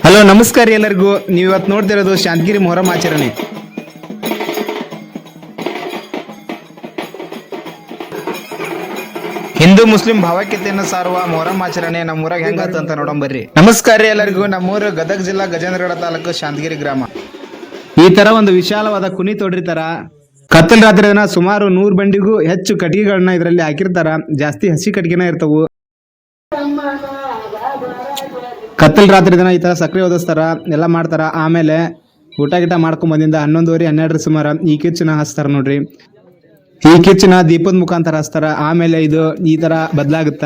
Hello ನಮಸ್ಕಾರ ಎಲ್ಲರಿಗೂ. ನೀವು ಇವತ್ತು ನೋಡ್ತಿರೋದು ಶಾಂತಗಿರಿ ಮೊಹರಂ ಆಚರಣೆ. ಹಿಂದೂ ಮುಸ್ಲಿಂ ಭಾವೈಕ್ಯತೆಯನ್ನು ಸಾರುವ ಮೊಹರಂ ಆಚರಣೆ ನಮ್ಮೂರಾಗ ಹೆಂಗಾತ ಅಂತ ನೋಡೋಣ ಬರ್ರಿ. ನಮಸ್ಕಾರ ಎಲ್ಲರಿಗೂ. ನಮ್ಮೂರು ಗದಗ ಜಿಲ್ಲಾ ಗಜೇಂದ್ರಗಡ ತಾಲೂಕು ಶಾಂತಗಿರಿ ಗ್ರಾಮ. ಈ ತರ ಒಂದು ವಿಶಾಲವಾದ ಕುನಿ ತೋಡಿರ್ತಾರ. ಕತ್ತಲ ರಾತ್ರಿ ದಿನ ಸುಮಾರು 100 ಬಂಡಿಗೂ ಹೆಚ್ಚು ಕಟ್ಟಿಗೆಗಳನ್ನ ಇದರಲ್ಲಿ ಹಾಕಿರ್ತಾರ. ಜಾಸ್ತಿ ಹಸಿ ಕಟ್ಟಿಗೆನ ಇರ್ತವು. ಕತ್ತಲ್ ರಾತ್ರಿ ದಿನ ಈ ತರ ಸಕ್ರೆ ಓದಿಸ್ತಾರ, ಎಲ್ಲ ಮಾಡ್ತಾರ. ಆಮೇಲೆ ಊಟ ಗಿಟ ಮಾಡ್ಕೊಂಡ್ ಬಂದಿಂದ 11:30 12 ಸುಮಾರ ಈ ಕಿಚ್ಚನ ಹಚ್ತಾರ ನೋಡ್ರಿ. ಈ ಕಿಚ್ಚನ ದೀಪದ ಮುಖಾಂತರ ಹಚ್ತಾರ. ಆಮೇಲೆ ಇದು ಈ ತರ ಬದಲಾಗುತ್ತ.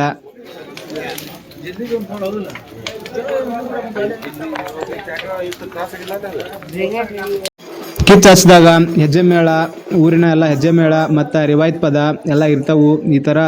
ಕಿಚ್ಚ ಹಚ್ಚಿದಾಗ ಹೆಜ್ಜೆ ಮೇಳ, ಊರಿನ ಎಲ್ಲ ಹೆಜ್ಜೆ ಮೇಳ ಮತ್ತ ರಿವಾಯತ್ ಪದ ಎಲ್ಲ ಇರ್ತವು. ಈ ತರ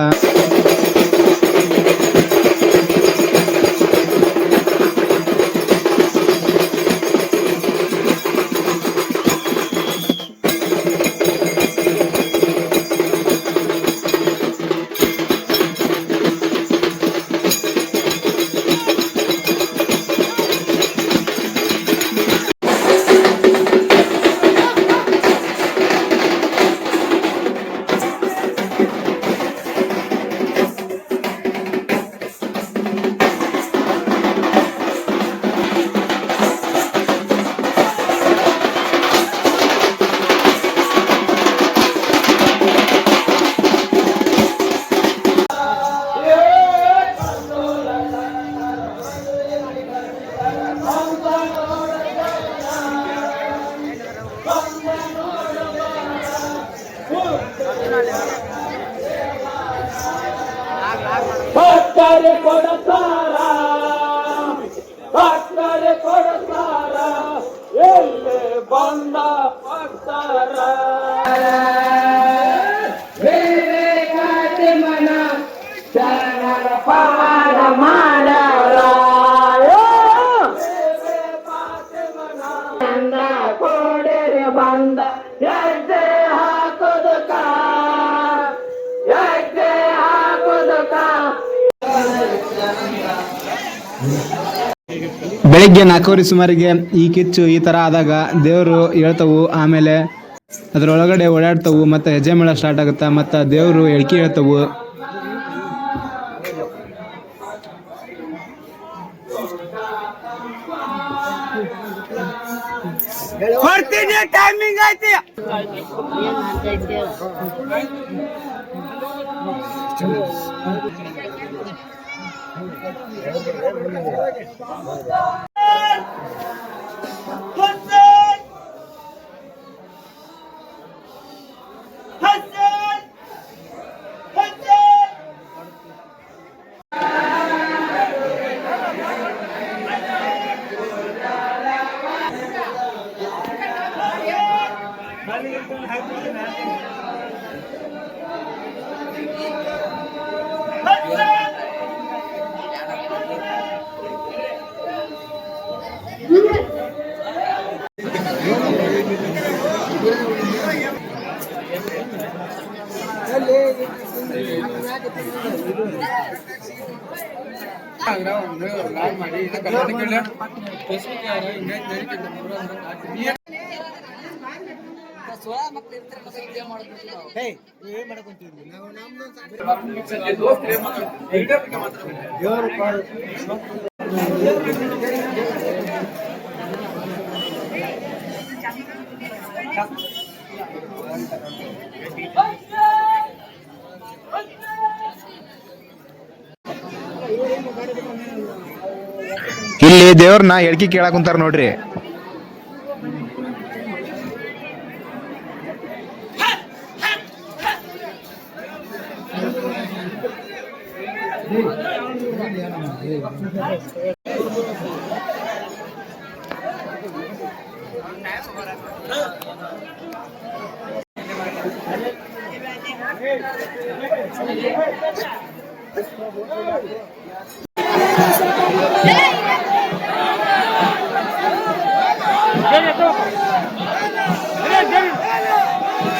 ಬೆಳಿಗ್ಗೆ 4:00 ಸುಮಾರಿಗೆ ಈ ಕಿಚ್ಚು ಈ ತರ ಆದಾಗ ದೇವರು ಹೇಳ್ತವು. ಆಮೇಲೆ ಅದ್ರೊಳಗಡೆ ಓಡಾಡ್ತವು. ಮತ್ತೆ ಹೆಜ್ಜೆ ಮೇಳ ಸ್ಟಾರ್ಟ್ ಆಗುತ್ತಾ. ಮತ್ತೆ ದೇವರು ಎಳ್ಕಿ ಹೇಳ್ತವು. ಟೈಮಿಂಗ್ ಐತಿ. ಇಲ್ಲಿ ದೇವ್ರನ್ನ ಎಳ್ಕಿ ಕೇಳಕ್ ಕುಂತಾರ ನೋಡ್ರಿ.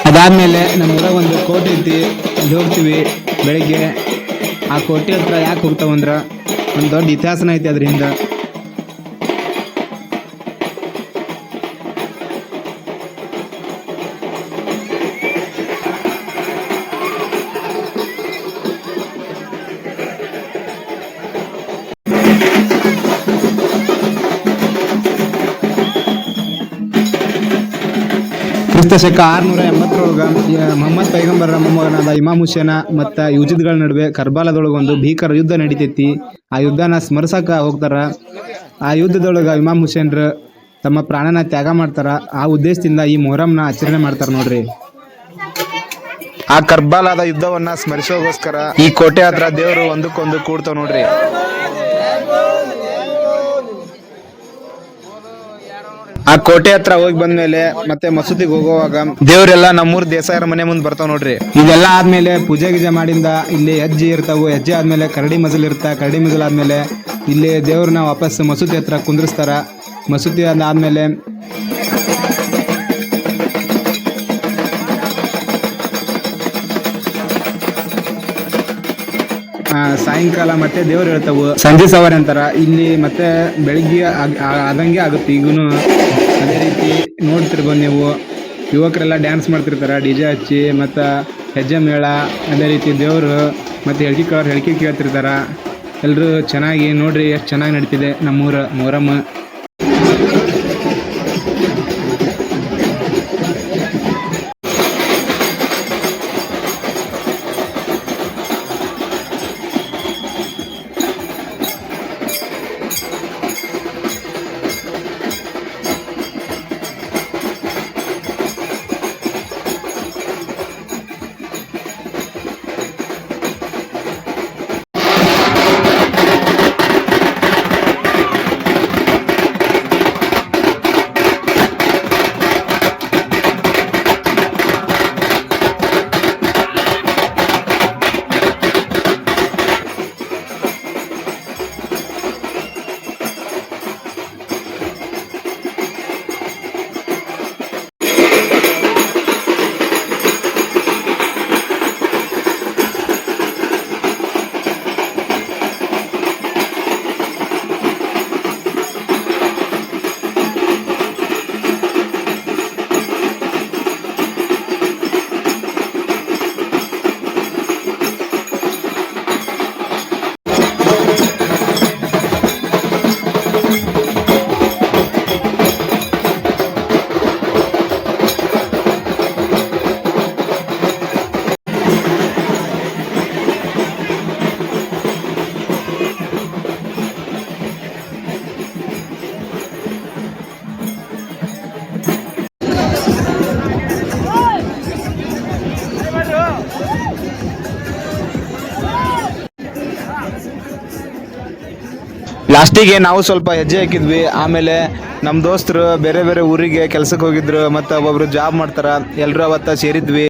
ಅದಾದ್ಮೇಲೆ ನಮ್ಮೂರಾಗ ಒಂದು ಕೋಟೆ ಐತಿ, ಅಲ್ಲಿ ಹೋಗ್ತೀವಿ ಬೆಳಿಗ್ಗೆ. ಆ ಕೋಟೆ ಹತ್ರ ಯಾಕೆ ಹೋಗ್ತಾವಂದ್ರ ಒಂದು ದೊಡ್ಡ ಇತಿಹಾಸನ ಐತಿ ಅದರಿಂದ. ಕ್ರಿಸ್ತ ಶಕ 680 ಮೊಹಮ್ಮದ್ ಪೈಗಂಬರರ ಮೊಮ್ಮಗನಾದ ಇಮಾಮ್ ಹುಸೇನ ಮತ್ತು ಯೂಜಿದ್ಗಳ ನಡುವೆ ಕರ್ಬಾಲದೊಳಗೆ ಒಂದು ಭೀಕರ ಯುದ್ಧ ನಡೀತೈತಿ. ಆ ಯುದ್ಧನ ಸ್ಮರಿಸಕ ಹೋಗ್ತಾರ. ಆ ಯುದ್ಧದೊಳಗೆ ಇಮಾಮ್ ಹುಸೇನ್ರು ತಮ್ಮ ಪ್ರಾಣನ ತ್ಯಾಗ ಮಾಡ್ತಾರ. ಆ ಉದ್ದೇಶದಿಂದ ಈ ಮೊಹರಂನ ಆಚರಣೆ ಮಾಡ್ತಾರ ನೋಡ್ರಿ. ಆ ಕರ್ಬಾಲದ ಯುದ್ಧವನ್ನ ಸ್ಮರಿಸೋಗೋಸ್ಕರ ಈ ಕೋಟೆ ಹತ್ರ ದೇವರು ಒಂದಕ್ಕೊಂದು ಕೂಡ್ತಾವ ನೋಡ್ರಿ. ಆ ಕೋಟೆ ಹತ್ರ ಹೋಗಿ ಬಂದ್ಮೇಲೆ ಮತ್ತೆ ಮಸೂದಿಗೆ ಹೋಗುವಾಗ ದೇವ್ರೆಲ್ಲ ನಮ್ಮೂರ್ ದೇಸಾಯರ ಮನೆ ಮುಂದೆ ಬರ್ತಾವ ನೋಡ್ರಿ. ಇದೆಲ್ಲ ಆದ್ಮೇಲೆ ಪೂಜೆ ಗೀಜೆ ಮಾಡಿಂದ ಇಲ್ಲಿ ಹೆಜ್ಜೆ ಇರ್ತಾವು. ಹೆಜ್ಜೆ ಆದ್ಮೇಲೆ ಕರಡಿ ಮಜಲ್ ಕರಡಿ ಮಜಲ್ ಆದ್ಮೇಲೆ ಇಲ್ಲಿ ದೇವ್ರನ್ನ ವಾಪಸ್ ಮಸೂದಿ ಹತ್ರ ಕುಂದ್ರಿಸ್ತಾರ. ಮಸೂದಿ ಆದ್ಮೇಲೆ ಸಾಯಂಕಾಲ ಮತ್ತೆ ದೇವ್ರು ಹೇಳ್ತಾವು, ಸಂಜೆ ಸವಾರಿ ಅಂತಾರ. ಇಲ್ಲಿ ಮತ್ತೆ ಬೆಳಿಗ್ಗೆ ಆದಂಗೆ ಆಗುತ್ತೆ. ಈಗೂನು ಅದೇ ರೀತಿ ನೋಡ್ತಿರ್ಬೋದು ನೀವು. ಯುವಕರೆಲ್ಲ ಡ್ಯಾನ್ಸ್ ಮಾಡ್ತಿರ್ತಾರ DJ ಹಚ್ಚಿ, ಮತ್ತು ಹೆಜ್ಜೆ ಮೇಳ, ಅದೇ ರೀತಿ ದೇವರು ಮತ್ತು ಹೇಳಿಕೆ ಕೇಳ್ತಿರ್ತಾರ. ಎಲ್ಲರೂ ಚೆನ್ನಾಗಿ ನೋಡ್ರಿ ಎಷ್ಟು ಚೆನ್ನಾಗಿ ನಡೀತಿದೆ ನಮ್ಮೂರ ಮೊಹರಂ. ಲಾಸ್ಟಿಗೆ ನಾವು ಸ್ವಲ್ಪ ಹೆಜ್ಜೆ ಹಾಕಿದ್ವಿ. ಆಮೇಲೆ ನಮ್ಮ ದೋಸ್ತರು ಬೇರೆ ಬೇರೆ ಊರಿಗೆ ಕೆಲ್ಸಕ್ಕೆ ಹೋಗಿದ್ರು, ಮತ್ತು ಒಬ್ಬೊಬ್ರು ಜಾಬ್ ಮಾಡ್ತಾರ. ಎಲ್ಲರೂ ಅವತ್ತ ಸೇರಿದ್ವಿ.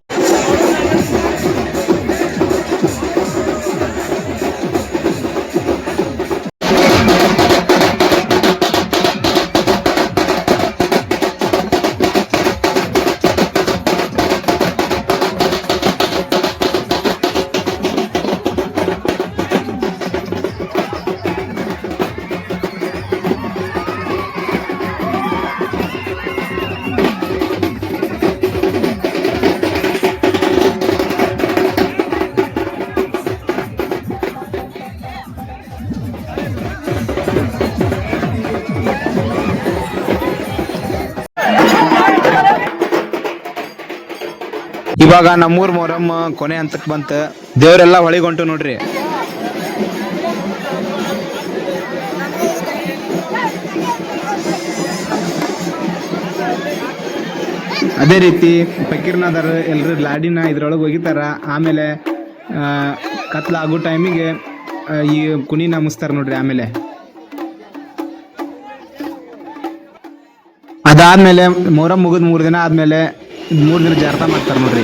ಇವಾಗ ನಮ್ಮೂರ್ ಮೊಹರಂ ಕೊನೆ ಹಂತಕ್ಕೆ ಬಂತ. ದೇವರೆಲ್ಲ ಹೊಳಿಗೊಂಟು ನೋಡ್ರಿ. ಅದೇ ರೀತಿ ಫಕೀರ್ನಾದರ್ ಎಲ್ಲರೂ ಲಾಡಿನ ಇದ್ರೊಳಗೆ ಒಗಿತಾರ. ಆಮೇಲೆ ಕತ್ಲಾಗೋ ಟೈಮಿಗೆ ಈ ಕುಣಿನ ಮುಸ್ತಾರ ನೋಡ್ರಿ. ಆಮೇಲೆ ಅದಾದ್ಮೇಲೆ ಮೊಹರಂ ಮುಗಿದ್ 3 ದಿನ ಆದ್ಮೇಲೆ 3 ದಿನ ಜಾರ್ತಾ ಮಾಡ್ತಾರ ನೋಡ್ರಿ.